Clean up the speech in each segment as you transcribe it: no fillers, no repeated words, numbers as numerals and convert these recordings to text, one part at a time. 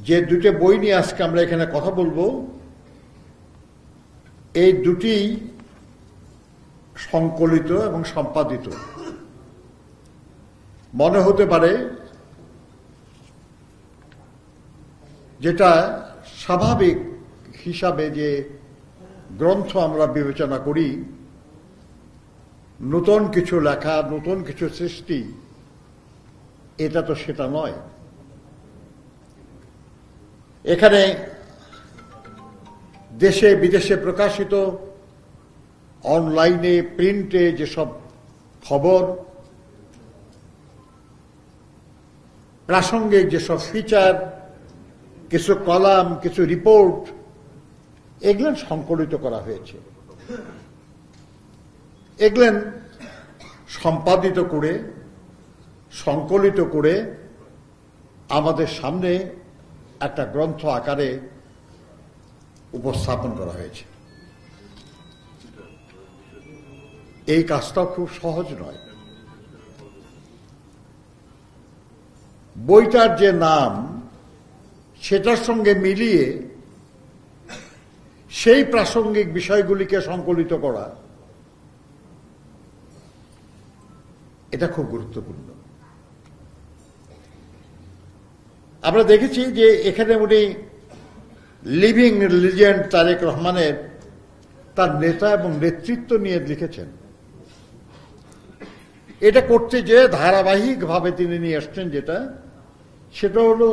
যে দুটো বই নিয়ে আজকে আমরা এখানে কথা বলবো, এই দুটি সংকলিত এবং সম্পাদিত। মনে হতে পারে যেটা স্বাভাবিক হিসাবে যে গ্রন্থ আমরা বিবেচনা করি, নতুন কিছু লেখা, নতুন কিছু সৃষ্টি, এটা তো সেটা নয়। এখানে দেশে বিদেশে প্রকাশিত অনলাইনে, প্রিন্টে যেসব খবর, প্রাসঙ্গিক যেসব ফিচার, কিছু কলাম, কিছু রিপোর্ট, এগুলো সংকলিত করা হয়েছে। এগুলো সম্পাদিত করে, সংকলিত করে আমাদের সামনে একটা গ্রন্থ আকারে উপস্থাপন করা হয়েছে। এই কাজটাও খুব সহজ নয়। বইটার যে নাম, সেটার সঙ্গে মিলিয়ে সেই প্রাসঙ্গিক বিষয়গুলিকে সংকলিত করা, এটা খুব গুরুত্বপূর্ণ। আমরা দেখেছি যে এখানে উনি লিভিং লিজেন্ড তারেক রহমানের তার নেতা এবং নেতৃত্ব নিয়ে লিখেছেন। এটা করতে যে ধারাবাহিকভাবে তিনি নিয়ে আসছেন, সেটা হলো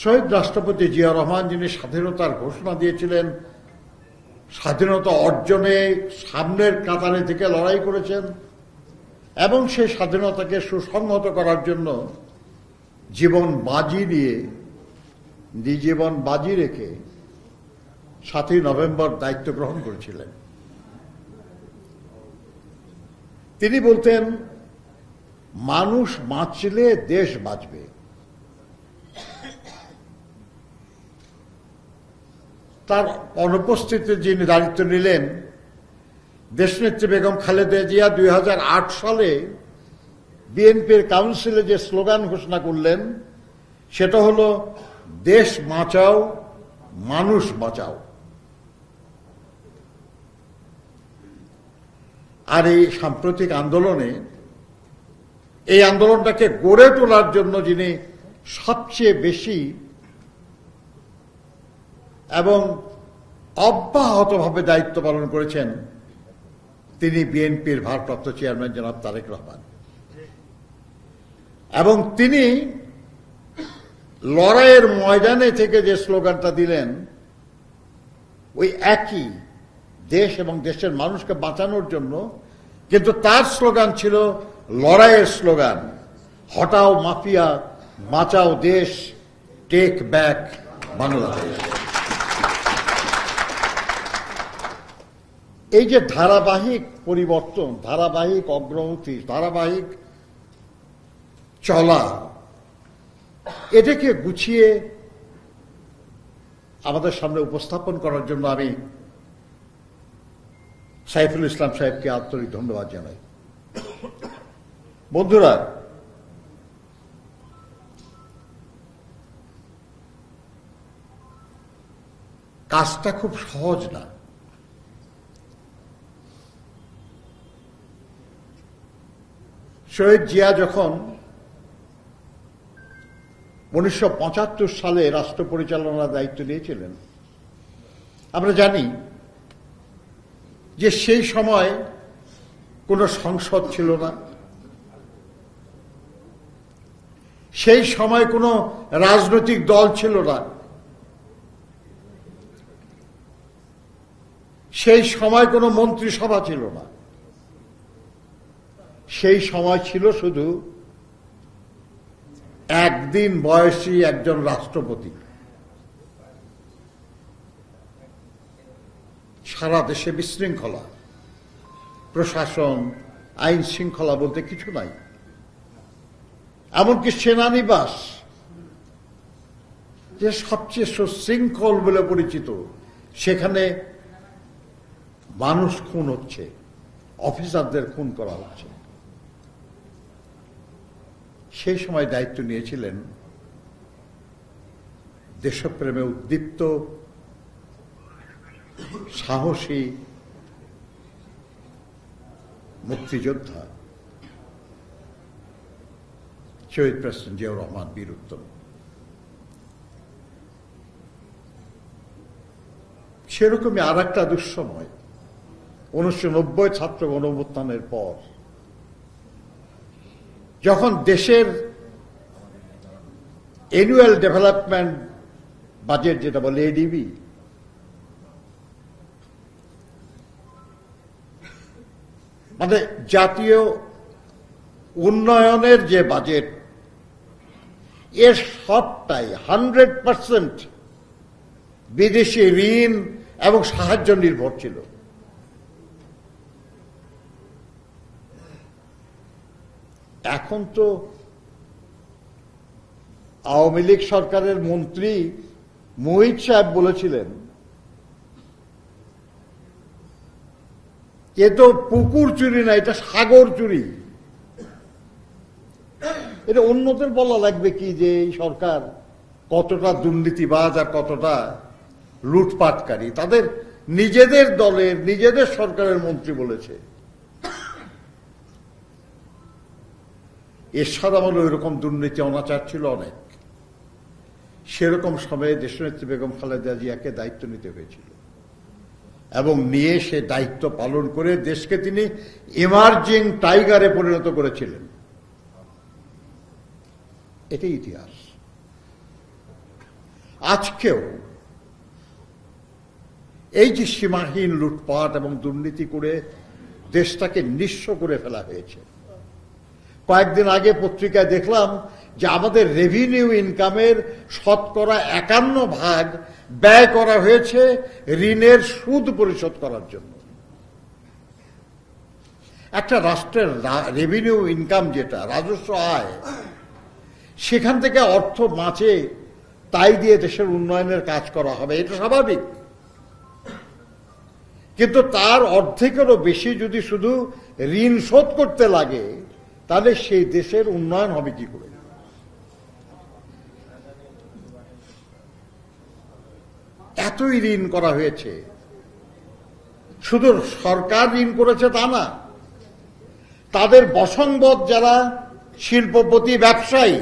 শহীদ রাষ্ট্রপতি জিয়া রহমান, যিনি স্বাধীনতার ঘোষণা দিয়েছিলেন, স্বাধীনতা অর্জনে সামনের কাতারে থেকে লড়াই করেছেন এবং সেই স্বাধীনতাকে সুসংহত করার জন্য জীবন বাজি দিয়ে, জীবন বাজি রেখে 7ই নভেম্বর দায়িত্ব গ্রহণ করেছিলেন। তিনি বলতেন, মানুষ বাঁচলে দেশ বাঁচবে। তার অনুপস্থিতিতে যিনি দায়িত্ব নিলেন, দেশনেত্রী বেগম খালেদা জিয়া 2008 সালে বিএনপির কাউন্সিলে যে স্লোগান ঘোষণা করলেন, সেটা হলো দেশ বাঁচাও, মানুষ বাঁচাও। আর এই সাম্প্রতিক আন্দোলনে, এই আন্দোলনটাকে গড়ে তোলার জন্য যিনি সবচেয়ে বেশি এবং অব্যাহতভাবে দায়িত্ব পালন করেছেন, তিনি বিএনপির ভারপ্রাপ্ত চেয়ারম্যান জনাব তারেক রহমান। এবং তিনি লড়াইয়ের ময়দানে থেকে যে স্লোগানটা দিলেন, ওই একই, দেশ এবং দেশের মানুষকে বাঁচানোর জন্য, কিন্তু তার স্লোগান ছিল লড়াইয়ের স্লোগান, হটাও মাফিয়া, বাঁচাও দেশ, টেক ব্যাক বাংলাদেশ। এই যে ধারাবাহিক পরিবর্তন, ধারাবাহিক অগ্রগতি, ধারাবাহিক চলা, এটাকে গুছিয়ে আমাদের সামনে উপস্থাপন করার জন্য আমি সাইফুল ইসলাম সাহেবকে আন্তরিক ধন্যবাদ জানাই। বন্ধুরা, কাজটা খুব সহজ না। শহীদ জিয়া যখন 1975 সালে রাষ্ট্র পরিচালনার দায়িত্ব নিয়েছিলেন, আমরা জানি যে সেই সময় কোনো সংসদ ছিল না, সেই সময় কোনো রাজনৈতিক দল ছিল না, সেই সময় কোনো মন্ত্রিসভা ছিল না। সেই সময় ছিল শুধু একদিন বয়সী একজন রাষ্ট্রপতি। সারা দেশে বিশৃঙ্খলা, প্রশাসন, আইন শৃঙ্খলা বলতে কিছু নাই। এমনকি সেনানিবাস, যে সবচেয়ে সুশৃঙ্খল বলে পরিচিত, সেখানে মানুষ খুন হচ্ছে, অফিসারদের খুন করা হচ্ছে। সেই সময় দায়িত্ব নিয়েছিলেন দেশপ্রেমে উদ্দীপ্ত সাহসী মুক্তিযোদ্ধা শহীদ প্রেসিডেন্ট জিয়াউর রহমান বীর উত্তম। সেরকমই আর একটা দুঃসময় 1990 ছাত্র গণঅভ্যুত্থানের পর, যখন দেশের অ্যানুয়াল ডেভেলপমেন্ট বাজেট যেটা বলে এডিবি, মানে জাতীয় উন্নয়নের যে বাজেট, এর সবটাই 100% বিদেশি ঋণ এবং সাহায্য নির্ভর ছিল। এখন তো আওয়ামী লীগ সরকারের মন্ত্রী মোহিত সাহেব বলেছিলেন, এ তো পুকুর চুরি না, এটা সাগর চুরি। এটা অন্যদের বলা লাগবে কি যে এই সরকার কতটা দুর্নীতিবাজ আর কতটা লুটপাটকারী। তাদের নিজেদের দলের নিজেদের সরকারের মন্ত্রী বলেছে। এরশাদ আমলে ওইরকম দুর্নীতি অনাচার ছিল অনেক। সেরকম সময়ে দেশনেত্রী বেগম খালেদা জিয়াকে দায়িত্ব নিতে হয়েছিল এবং নিয়ে সে দায়িত্ব পালন করে দেশকে তিনি এমার্জিং টাইগারে পরিণত করেছিলেন। এটাই ইতিহাস। আজকেও এই যে সীমাহীন লুটপাট এবং দুর্নীতি করে দেশটাকে নিঃস্ব করে ফেলা হয়েছে। কয়েকদিন আগে পত্রিকায় দেখলাম যে আমাদের রেভিনিউ ইনকামের 51% ব্যয় করা হয়েছে ঋণের সুদ পরিশোধ করার জন্য। একটা রাষ্ট্রের রেভিনিউ ইনকাম যেটা রাজস্ব আয়, সেখান থেকে অর্থ বাঁচে, তাই দিয়ে দেশের উন্নয়নের কাজ করা হবে, এটা স্বাভাবিক। কিন্তু তার অর্ধেকেরও বেশি যদি শুধু ঋণ শোধ করতে লাগে, তাহলে সেই দেশের উন্নয়ন হবে কি করে? এতই ঋণ করা হয়েছে। শুধু সরকার ঋণ করেছে তা না, তাদের বসংবদ যারা শিল্পপতি ব্যবসায়ী,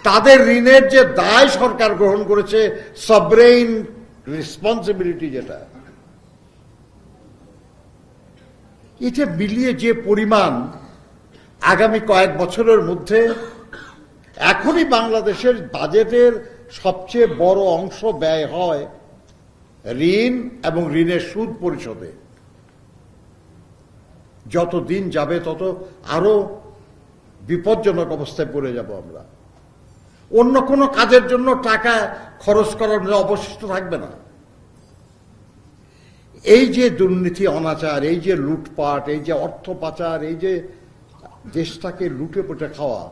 তাদের ঋণের যে দায় সরকার গ্রহণ করেছে, সবরেইন রেসপন্সিবিলিটি যেটা, এটা মিলিয়ে যে পরিমাণ আগামী কয়েক বছরের মধ্যে, এখনই বাংলাদেশের বাজেটের সবচেয়ে বড় অংশ ব্যয় হয় ঋণ এবং ঋণের সুদ পরিশোধে। যত দিন যাবে তত আরো বিপজ্জনক অবস্থায় পড়ে যাব আমরা। অন্য কোনো কাজের জন্য টাকা খরচ করার অবশিষ্ট থাকবে না। এই যে দুর্নীতি অনাচার, এই যে লুটপাট, এই যে অর্থ পাচার, এই যে দেশটাকে লুটে পুটে খাওয়া,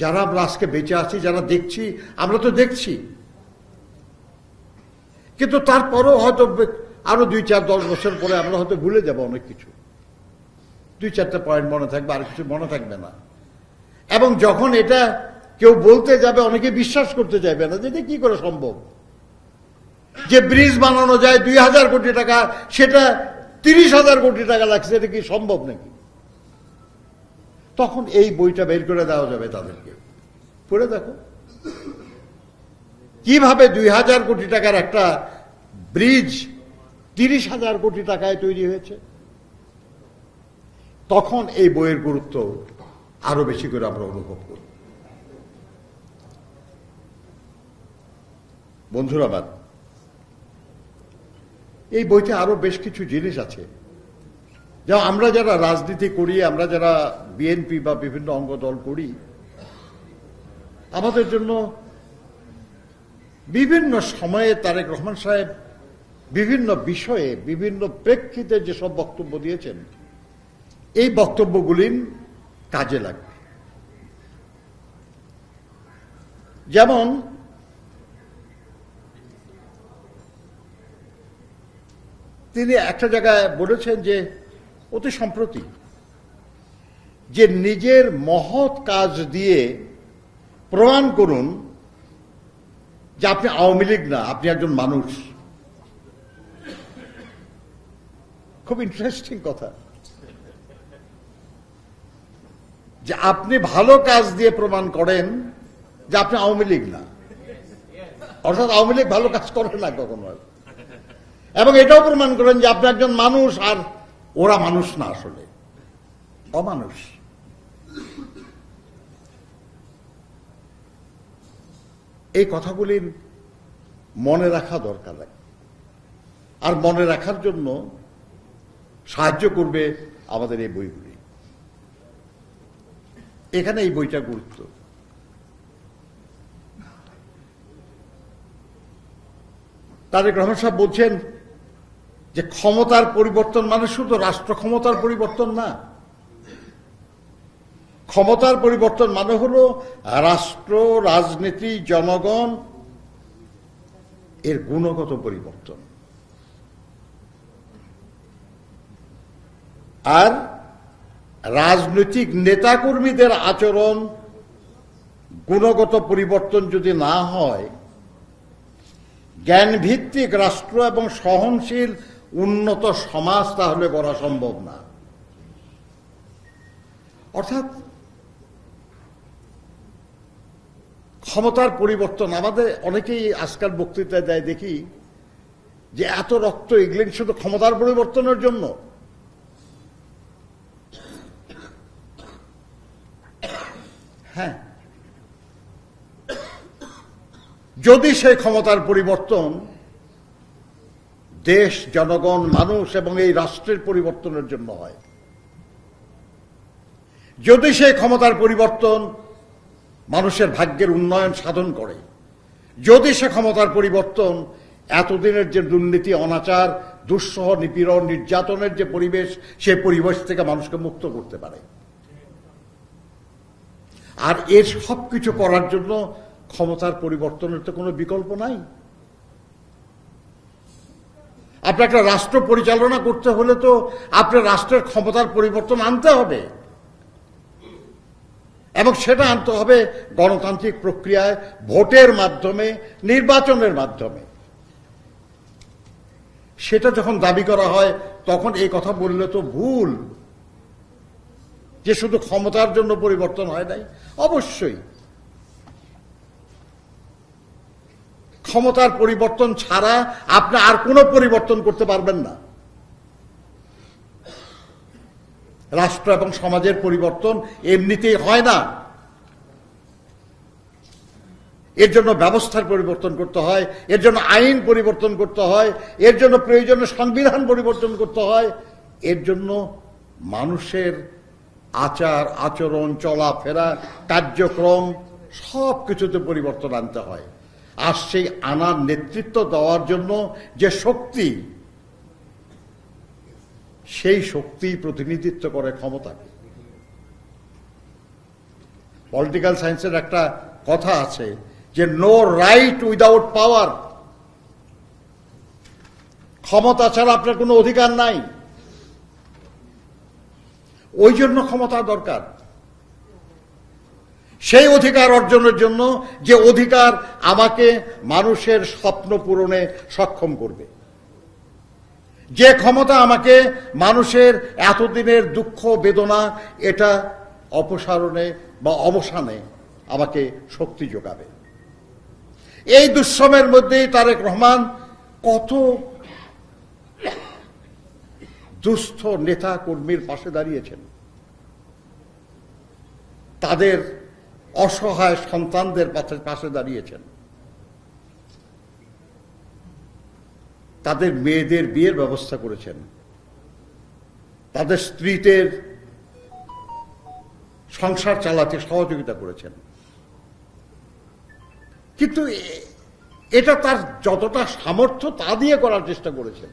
যারা আমরা আজকে বেঁচে আছি, যারা দেখছি, আমরা তো দেখছি, কিন্তু তারপরেও হয়তো আরো 2-4-10 বছর পরে আমরা হয়তো ভুলে যাব অনেক কিছু। 2-4টা পয়েন্ট মনে থাকবে, আর কিছু মনে থাকবে না। এবং যখন এটা কেউ বলতে যাবে, অনেকে বিশ্বাস করতে চাইবে না যে এটা কি করে সম্ভব যে ব্রিজ বানানো যায় 2000 কোটি টাকা, সেটা 30,000 কোটি টাকা লাগছে, এটা কি সম্ভব নাকি? তখন এই বইটা বের করে দেওয়া যাবে তাদেরকে, পড়ে দেখো কিভাবে 2000 কোটি টাকার একটা ব্রিজ 30,000 কোটি টাকায় তৈরি হয়েছে। তখন এই বইয়ের গুরুত্ব আরো বেশি করে আমরা অনুভব করি। বন্ধুরা আমার, এই বইতে আরো বেশ কিছু জিনিস আছে, যা আমরা যারা রাজনীতি করি, আমরা যারা বিএনপি বা বিভিন্ন অঙ্গ দল করি, আমাদের জন্য বিভিন্ন সময়ে তারেক রহমান সাহেব বিভিন্ন বিষয়ে বিভিন্ন প্রেক্ষিতে যেসব বক্তব্য দিয়েছেন, এই বক্তব্যগুলি কাজে লাগবে। যেমন তিনি একটা জায়গায় বলেছেন যে অতি সম্প্রতি যে নিজের মহৎ কাজ দিয়ে প্রমাণ করুন যে আপনি আওয়ামী লীগ না, আপনি একজন মানুষ। খুব ইন্টারেস্টিং কথা যে আপনি ভালো কাজ দিয়ে প্রমাণ করেন যে আপনি আওয়ামী লীগ না, অর্থাৎ আওয়ামী লীগ ভালো কাজ করে না কখনো, এবং এটাও প্রমাণ করেন যে আপনি একজন মানুষ আর ওরা মানুষ না, আসলে অমানুষ। এই কথাগুলির মনে রাখা দরকার, আর মনে রাখার জন্য সাহায্য করবে আমাদের এই বইগুলি। এখানে এই বইটা গুরুত্ব। তারেক রহমান সাহেব বলছেন যে ক্ষমতার পরিবর্তন মানে শুধু রাষ্ট্র ক্ষমতার পরিবর্তন না, ক্ষমতার পরিবর্তন মানে হলো রাষ্ট্র, রাজনীতি, জনগণ এর গুণগত পরিবর্তন। আর রাজনৈতিক নেতাকর্মীদের আচরণ গুণগত পরিবর্তন যদি না হয়, জ্ঞানভিত্তিক রাষ্ট্র এবং সহনশীল উন্নত সমাজ তাহলে গড়া সম্ভব না। অর্থাৎ ক্ষমতার পরিবর্তন, আমাদের অনেকেই আজকাল বক্তৃতায় দেয় দেখি যে এত রক্ত এগুলেন শুধু ক্ষমতার পরিবর্তনের জন্য। হ্যাঁ, যদি সেই ক্ষমতার পরিবর্তন দেশ, জনগণ, মানুষ এবং এই রাষ্ট্রের পরিবর্তনের জন্য হয়, যদি সেই ক্ষমতার পরিবর্তন মানুষের ভাগ্যের উন্নয়ন সাধন করে, যদি সে ক্ষমতার পরিবর্তন এতদিনের যে দুর্নীতি, অনাচার, দুঃসহ, নিপীড়ন, নির্যাতনের যে পরিবেশ, সেই পরিবেশ থেকে মানুষকে মুক্ত করতে পারে। আর এর সবকিছু করার জন্য ক্ষমতার পরিবর্তনের তো কোনো বিকল্প নাই। আপনার একটা রাষ্ট্র পরিচালনা করতে হলে তো আপনার রাষ্ট্রের ক্ষমতার পরিবর্তন আনতে হবে, এবং সেটা আনতে হবে গণতান্ত্রিক প্রক্রিয়ায়, ভোটের মাধ্যমে, নির্বাচনের মাধ্যমে। সেটা যখন দাবি করা হয় তখন এই কথা বললে তো ভুল যে শুধু ক্ষমতার জন্য পরিবর্তন হয় নাই। অবশ্যই ক্ষমতার পরিবর্তন ছাড়া আপনি আর কোনো পরিবর্তন করতে পারবেন না। রাষ্ট্র এবং সমাজের পরিবর্তন এমনিতেই হয় না, এর জন্য ব্যবস্থার পরিবর্তন করতে হয়, এর জন্য আইন পরিবর্তন করতে হয়, এর জন্য প্রয়োজনীয় সংবিধান পরিবর্তন করতে হয়, এর জন্য মানুষের আচার আচরণ, চলাফেরা, কার্যক্রম সবকিছুতে পরিবর্তন আনতে হয়। আর সেই আনার নেতৃত্ব দেওয়ার জন্য যে শক্তি, সেই শক্তি প্রতিনিধিত্ব করে ক্ষমতাকে। পলিটিক্যাল সায়েন্সের একটা কথা আছে যে নো রাইট উইদাউট পাওয়ার, ক্ষমতা ছাড়া আপনার কোনো অধিকার নাই। ওই জন্য ক্ষমতা দরকার, সেই অধিকার অর্জনের জন্য যে অধিকার আমাকে মানুষের স্বপ্ন পূরণে সক্ষম করবে, যে ক্ষমতা আমাকে মানুষের এতদিনের দুঃখ বেদনা এটা অপসারণে বা অবসানে আমাকে শক্তি যোগাবে। এই দুঃসময়ের মধ্যেই তারেক রহমান কত দুস্থ নেতা কর্মীর পাশে দাঁড়িয়েছেন, তাদের অসহায় সন্তানদের পাশে দাঁড়িয়েছেন, তাদের মেয়েদের বিয়ের ব্যবস্থা করেছেন, তাদের স্ত্রীদের সংসার চালাতে সহযোগিতা করেছেন। কিন্তু এটা তার যতটা সামর্থ্য তা দিয়ে করার চেষ্টা করেছেন।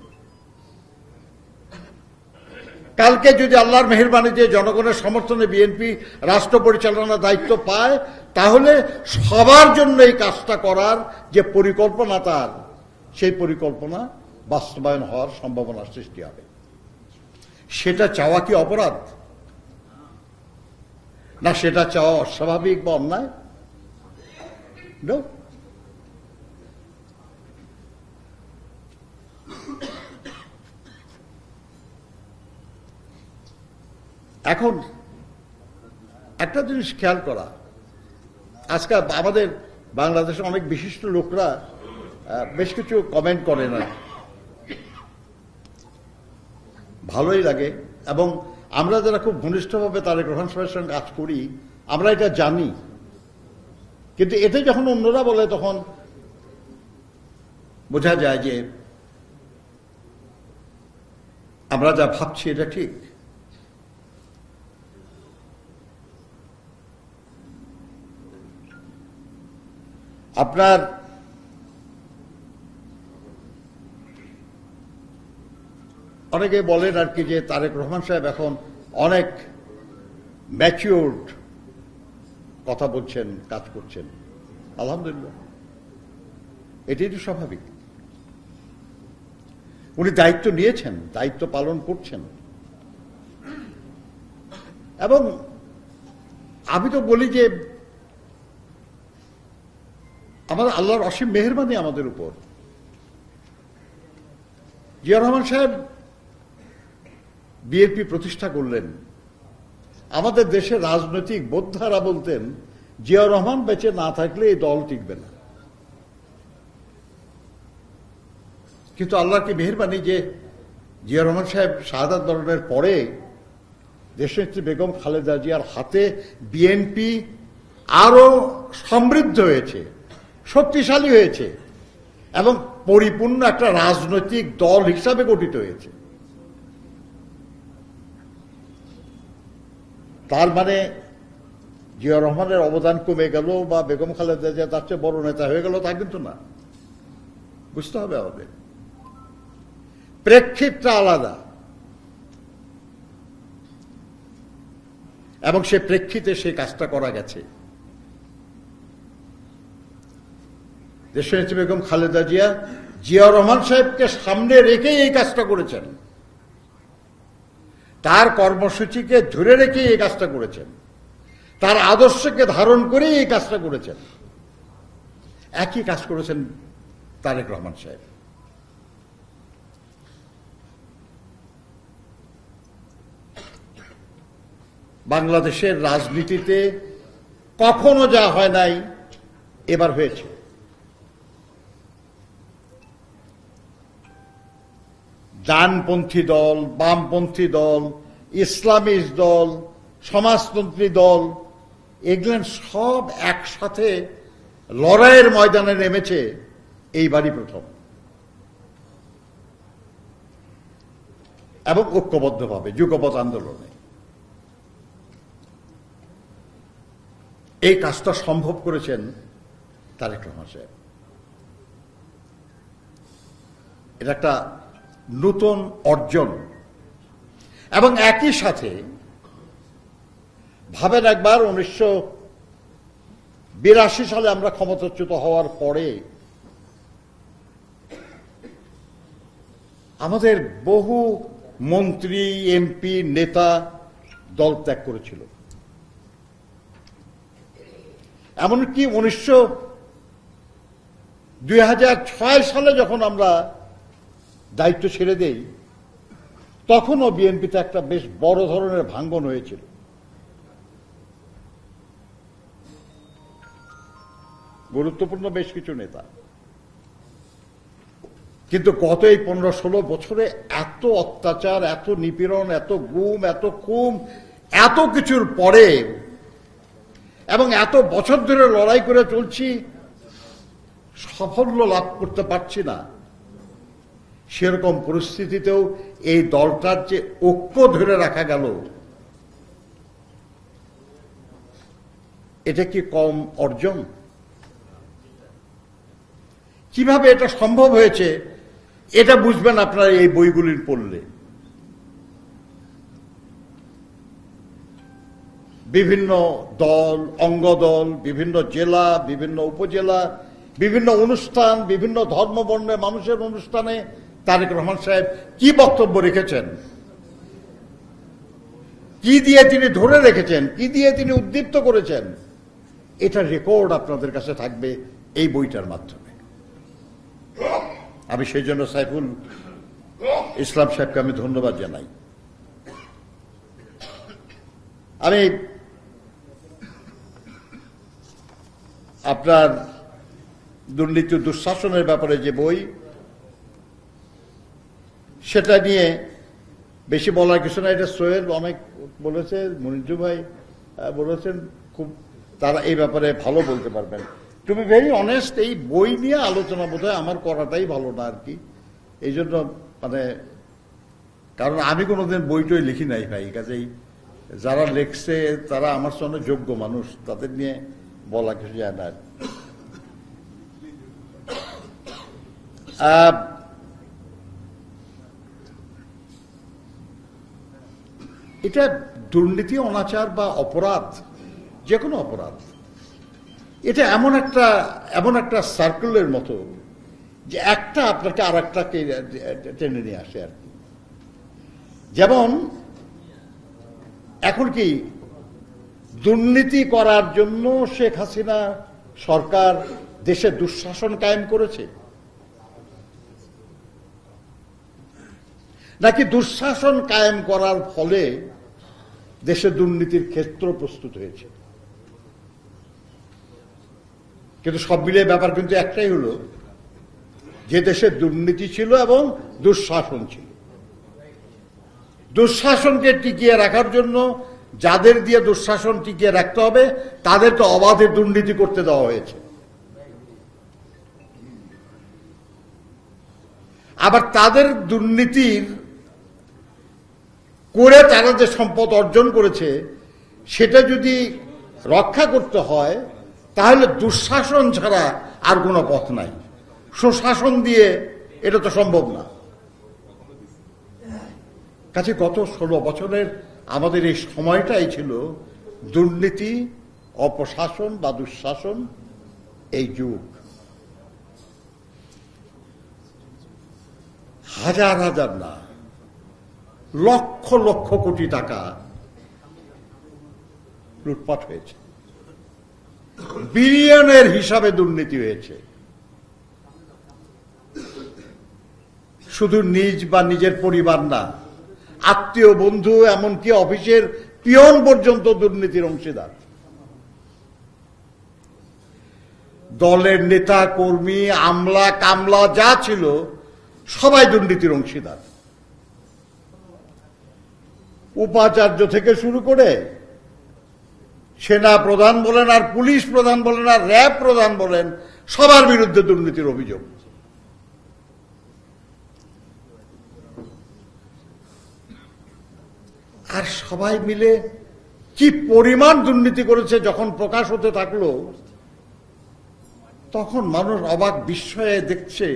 কালকে যদি আল্লাহর মেহেরবানিতে জনগণের সমর্থনে বিএনপি রাষ্ট্র পরিচালনার দায়িত্ব পায়, তাহলে সবার জন্য এই কাজটা করার যে পরিকল্পনা তার, সেই পরিকল্পনা বাস্তবায়ন হওয়ার সম্ভাবনা সৃষ্টি হবে। সেটা চাওয়া কি অপরাধ? না সেটা চাওয়া অস্বাভাবিক বা অন্যায়? নো। এখন একটা জিনিস খেয়াল করা, আজকে আমাদের বাংলাদেশে অনেক বিশিষ্ট লোকরা বেশ কিছু কমেন্ট করে না, ভালোই লাগে। এবং আমরা যারা খুব ঘনিষ্ঠভাবে তারেক রহমান সাহেবের সঙ্গে কাজ করি আমরা এটা জানি, কিন্তু এতে যখন অন্যরা বলে তখন বোঝা যায় যে আমরা যা ভাবছি এটা ঠিক। আপনার অনেকে বলেন আর কি যে তারেক রহমান সাহেব এখন অনেক ম্যাচিউরড কথা বলছেন, কাজ করছেন। আলহামদুলিল্লাহ, এটাই তো স্বাভাবিক। উনি দায়িত্ব নিয়েছেন, দায়িত্ব পালন করছেন। এবং আমি তো বলি যে আমাদের আল্লাহর অসীম মেহেরবানি আমাদের উপর। জিয়া রহমান সাহেব বিএনপি প্রতিষ্ঠা করলেন। আমাদের দেশে রাজনৈতিক বোদ্ধারা বলতেন জিয়া রহমান বেঁচে না থাকলে এই দল টিকবে না। কিন্তু আল্লাহর কি মেহেরবানি যে জিয়া রহমান সাহেব শাহাদাত বরণের পরে দেশনেত্রী বেগম খালেদা জিয়ার হাতে বিএনপি আরো সমৃদ্ধ হয়েছে, শক্তিশালী হয়েছে এবং পরিপূর্ণ একটা রাজনৈতিক দল হিসাবে গঠিত হয়েছে। তার মানে জিয়া রহমানের অবদান কমে গেল বা বেগম খালেদা জিয়া তার চেয়ে বড় নেতা হয়ে গেল তা কিন্তু না। বুঝতে হবে আমাদের প্রেক্ষিতটা আলাদা, এবং সে প্রেক্ষিতে সেই কাজটা করা গেছে। দেশনেত্রী বেগম খালেদা জিয়া জিয়া রহমান সাহেবকে সামনে রেখেই এই কাজটা করেছেন, তার কর্মসূচিকে ধরে রেখেই এই কাজটা করেছেন, তার আদর্শকে ধারণ করেই এই কাজটা করেছেন। একই কাজ করেছেন তারেক রহমান সাহেব। বাংলাদেশের রাজনীতিতে কখনো যা হয় নাই এবার হয়েছে। ডানপন্থী দল, বামপন্থী দল, ইসলামিস্ট দল, সমাজতন্ত্রী দল, এগুলো সব একসাথে লড়াইয়ের ময়দানে নেমেছে এইবারই প্রথম, এবং ঐক্যবদ্ধভাবে যুগপৎ আন্দোলনে। এই কাজটা সম্ভব করেছেন তারেক রহমান সাহেব। এটা একটা নতুন অর্জন। এবং একই সাথে ভাবেন একবার 1982 সালে আমরা ক্ষমতাচ্যুত হওয়ার পরে আমাদের বহু মন্ত্রী, এমপি, নেতা দল ত্যাগ করেছিল। এমনকি 2006 সালে যখন আমরা দায়িত্ব ছেড়ে দেই তখনও বিএনপিতে একটা বেশ বড় ধরনের ভাঙ্গন হয়েছিল। গুরুত্বপূর্ণ বেশ কিছু নেতা। কিন্তু গত এই 15-16 বছরে এত অত্যাচার, এত নিপীড়ন, এত গুম, এত খুন, এত কিছুর পরে এবং এত বছর ধরে লড়াই করে চলছি, সাফল্য লাভ করতে পারছি না। সেরকম পরিস্থিতিতেও এই দলটার যে ঐক্য ধরে রাখা গেল, এটা কি কম অর্জন? কিভাবে এটা সম্ভব হয়েছে এটা বুঝবেন আপনারা এই বইগুলি পড়লে। বিভিন্ন দল, অঙ্গদল, বিভিন্ন জেলা, বিভিন্ন উপজেলা, বিভিন্ন অনুষ্ঠান, বিভিন্ন ধর্মবর্ণের মানুষের অনুষ্ঠানে তারেক রহমান সাহেব কি বক্তব্য রেখেছেন, কি দিয়ে তিনি ধরে রেখেছেন, কি দিয়ে তিনি উদ্দীপ্ত করেছেন, এটা রেকর্ড আপনাদের কাছে থাকবে এই বইটার মাধ্যমে। আমি সেই জন্য সাইফুল ইসলাম সাহেবকে আমি ধন্যবাদ জানাই। আমি আপনার দুর্নীতি দুঃশাসনের ব্যাপারে যে বই, সেটা নিয়ে বেশি বলার কিছু না। এটা সোহেল অনেক বলেছে, মনিজু ভাই বলেছেন, খুব তারা এই ব্যাপারে ভালো বলতে পারবেন। টু বি ভেরি অনেস্ট, এই বই নিয়ে আলোচনা বোধহয় আমার করাটাই ভালো না আর কি। এই জন্য মানে, কারণ আমি কোনোদিন বইটই লিখি নাই ভাই, কাজেই যারা লেখছে তারা আমার সঙ্গে যোগ্য মানুষ, তাদের নিয়ে বলা কিছু যায় না। এটা দুর্নীতি, অনাচার বা অপরাধ, যে কোনো অপরাধ, এটা এমন একটা সার্কেলের মতো যে একটা আপনাকে আর একটাকে টেনে নিয়ে আসে আর কি। যেমন এখন কি দুর্নীতি করার জন্য শেখ হাসিনা সরকার দেশে দুঃশাসন কায়েম করেছে, নাকি দুঃশাসন কায়েম করার ফলে দেশে দুর্নীতির ক্ষেত্র প্রস্তুত হয়েছে? কিন্তু সব মিলিয়ে ব্যাপার কিন্তু একটাই হলো যে দেশে দুর্নীতি ছিল এবং দুঃশাসন ছিল। দুঃশাসনকে টিকিয়ে রাখার জন্য যাদের দিয়ে দুঃশাসন টিকিয়ে রাখতে হবে তাদেরকে অবাধে দুর্নীতি করতে দেওয়া হয়েছে। আবার তাদের দুর্নীতির করে তারা যে সম্পদ অর্জন করেছে সেটা যদি রক্ষা করতে হয় তাহলে দুঃশাসন ছাড়া আর কোনো পথ নাই। সুশাসন দিয়ে এটা তো সম্ভব না। কাছে গত 16 বছরের আমাদের এই সময়টাই ছিল দুর্নীতি, অপশাসন বা দুঃশাসন এই যুগ। হাজার হাজার না, লক্ষ লক্ষ কোটি টাকা লুটপাট হয়েছে, বিলিয়নের হিসাবে দুর্নীতি হয়েছে। শুধু নিজ বা নিজের পরিবার না, আত্মীয় বন্ধু, এমনকি অফিসের পিয়ন পর্যন্ত দুর্নীতির অংশীদার। দলের নেতা কর্মী, আমলা কামলা যা ছিল সবাই দুর্নীতির অংশীদার। উপাচার্য থেকে শুরু করে সেনা প্রধান বলেন আর পুলিশ প্রধান বলেন আর র্যাব প্রধান বলেন, সবার বিরুদ্ধে দুর্নীতির অভিযোগ। আর সবাই মিলে কি পরিমাণ দুর্নীতি করেছে যখন প্রকাশ হতে থাকলো, তখন মানুষ অবাক বিস্ময়ে দেখছে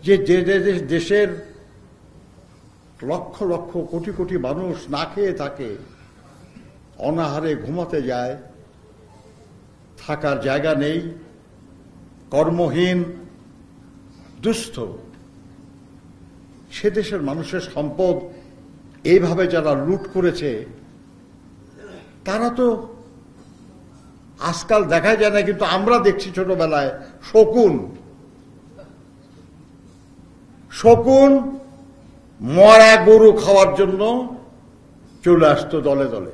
যে দেশের লক্ষ লক্ষ কোটি কোটি মানুষ না খেয়ে থাকে, অনাহারে ঘুমাতে যায়, থাকার জায়গা নেই, কর্মহীন, দুস্থ। সে দেশের মানুষের সম্পদ এইভাবে যারা লুট করেছে তারা তো আজকাল দেখা যায় না, কিন্তু আমরা দেখছি ছোটবেলায় শকুন মরা গরু খাওয়ার জন্য চলে আসতো দলে দলে।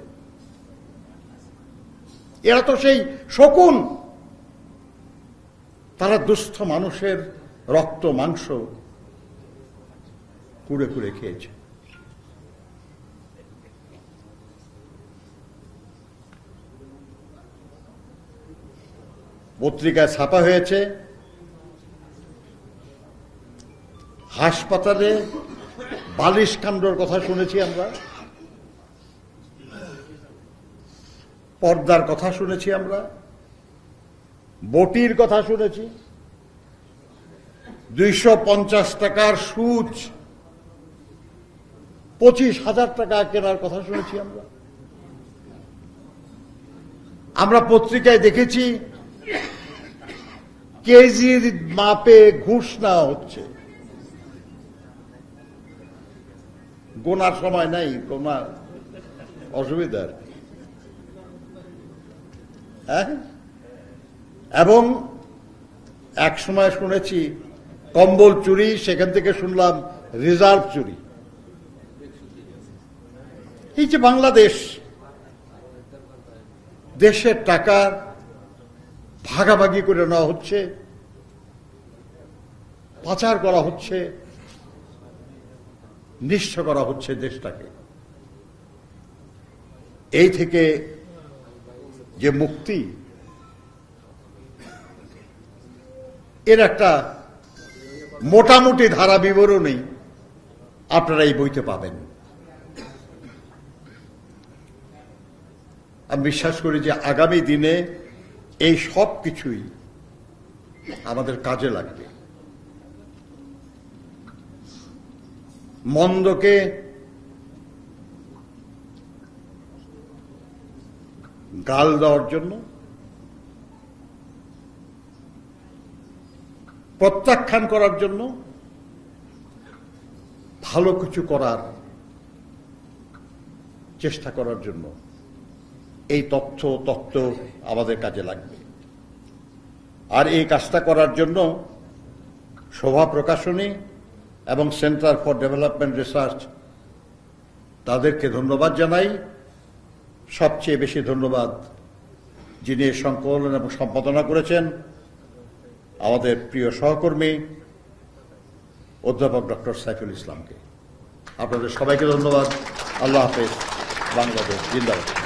এরা তো সেই শকুন, তারা দুস্থ মানুষের রক্ত মাংস কুড়ে কুড়ে খেয়েছে। পত্রিকায় ছাপা হয়েছে, হাসপাতালে বালিশ কাণ্ডর কথা শুনেছি আমরা, পর্দার কথা শুনেছি আমরা, বটির কথা শুনেছি, 250 টাকার সুচ 25,000 টাকা কেনার কথা শুনেছি আমরা। আমরা পত্রিকায় দেখেছি কেজির মাপে ঘুষ নেওয়া হচ্ছে। গোনার সময় নাই, গোনার অসুবিধা। হ্যাঁ, এবং এক সময় শুনেছি কম্বল চুরি, সেখান থেকে শুনলাম রিজার্ভ চুরি। এই যে বাংলাদেশ, দেশের টাকা ভাগাভাগি করে নেওয়া হচ্ছে, পাচার করা হচ্ছে, নিঃস্ব করা হচ্ছে দেশটাকে। এই থেকে যে মুক্তি, এর একটা মোটামুটি ধারা বিবরণী আপনারা এই বইতে পাবেন। আমি বিশ্বাস করি যে আগামী দিনে এই সব কিছুই আমাদের কাজে লাগবে। মন্দকে গাল দেওয়ার জন্য, প্রত্যাখ্যান করার জন্য, ভালো কিছু করার চেষ্টা করার জন্য এই তত্ত্ব আমাদের কাজে লাগবে। আর এই কাজটা করার জন্য শোভা প্রকাশনী এবং সেন্টার ফর ডেভেলপমেন্ট রিসার্চ তাদেরকে ধন্যবাদ জানাই। সবচেয়ে বেশি ধন্যবাদ যিনি সংকলন এবং সম্পাদনা করেছেন, আমাদের প্রিয় সহকর্মী অধ্যাপক ডক্টর সাইফুল ইসলামকে। আপনাদের সবাইকে ধন্যবাদ। আল্লাহ হাফেজ। বাংলাদেশ জিন্দাবাদ।